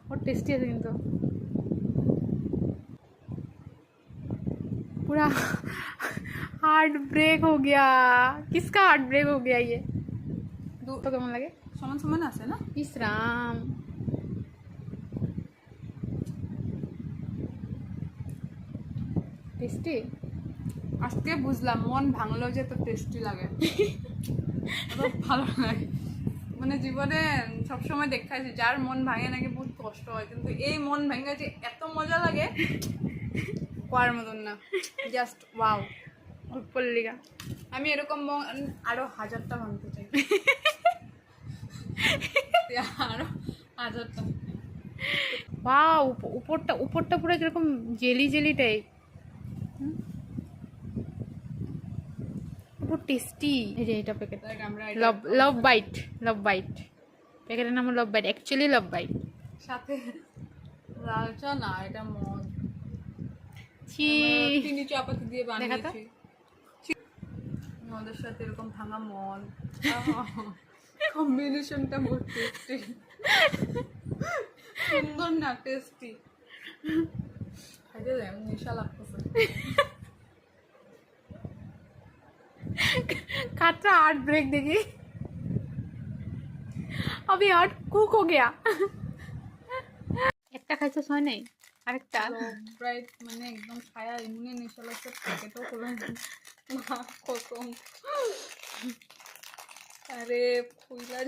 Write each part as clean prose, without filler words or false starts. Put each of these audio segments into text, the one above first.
बहुत टेस्टी है কিন্তু पूरा हार्ट ब्रेक हो गया। किसका हार्ट ब्रेक हो गया ये? तो কেমন লাগে? সমান সমান আছে না? ইস রাম, টেস্টি। আজকে বুঝলাম মন ভাঙলো যে তো টেস্টি লাগে। খুব ভালো লাগে। মানে জীবনে সবসময় দেখাইছি যার মন ভাঙে নাকি বহুত কষ্ট হয়, কিন্তু এই মন ভাঙে যে এত মজা লাগে কোয়ার মতন না, জাস্ট ওয়াও। উপর লিগা আমি এরকম মন আরো 1000টা ভাঙতে চাই। আরো 1000টা। ওয়াও, উপরটা উপরটা পুরো কিরকম জেলি জেলি টাইপ, পুরো টেস্টি। এই যে এটা প্যাকেট, আমরা লাভ লাভ বাইট, লাভ বাইট, প্যাকেটের নাম love bite, actually love bite. সাথে লাল চা না, এটা মদ। ছি, চিনি চাপাতি দিয়ে দেখা তো। বানিয়েছি। মদের সাথে এরকম ভাঙা মদ, কম্বিনেশনটা বহুত টেস্টি। সুন্দর না, টেস্টি। খাইতে দেয় নেশা লাগতেছে। खाचा हार्ट ब्रेक देखी, अभी हार्ट कुक हो गया। একটা খাইছো ছয় নাই, আরেকটা ব্রাইট মানে একদম খায়া এমনি নেশা লাগছে, প্যাকেটও খোলা মা কসম। আরে ফুইলা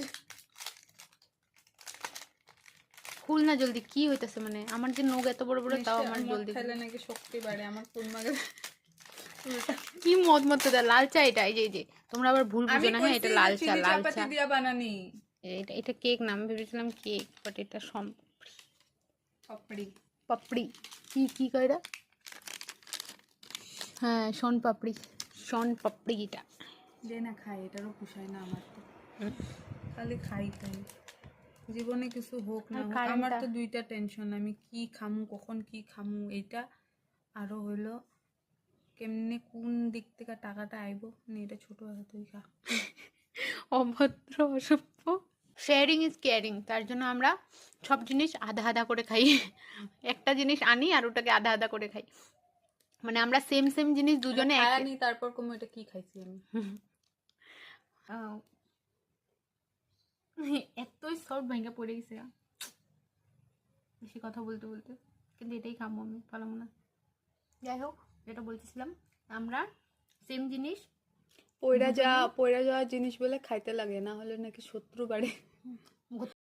খুল না জলদি, কি হইতাছে? মানে আমার যে নখ এত বড় বড়, তাও আমার মদ জলদি খাইলে নাকি শক্তি বাড়ে। আমার ফুলমাগে কি মদ মত দেয়? লাল চা এটা, এই যে এই যে তোমরা আবার ভুল বুঝো না, হ্যাঁ এটা লাল চা, লাল চাপাতি চা। দিয়া বানানি এটা এটা কেক না, আমি ভেবেছিলাম কেক, বাট এটা সম পাপড়ি। পাপড়ি। কি কি কয়টা? হ্যাঁ শন পাপড়ি, শন পাপড়ি। এটা যে না খাই এটারও পোষায় না আমার তো, খালি খাই খাই। জীবনে কিছু হোক না হোক, আমার তো দুইটা টেনশন, আমি কি খামু, কখন কি খামু এইটা, আরো হইলো কেমনে কোন দিক থেকে টাকাটা আইব। মানে এটা ছোট আছে, তুই খা। অভদ্র অসভ্য। শেয়ারিং ইজ কেয়ারিং, তার জন্য আমরা সব জিনিস আধা আধা করে খাই। একটা জিনিস আনি আর ওটাকে আধা আধা করে খাই, মানে আমরা সেম সেম জিনিস দুজনে এক। আনি তারপর কম এটা কি খাইছি আমি। এতই সব ভেঙে পড়ে গেছে, বেশি কথা বলতে বলতে, কিন্তু এটাই খাবো আমি, পালাম না। যাই হোক, যেটা বলতেছিলাম, আমরা সেম জিনিস পয়রা যাওয়া জিনিস বলে খাইতে লাগে, না হলে নাকি শত্রু বাড়ে।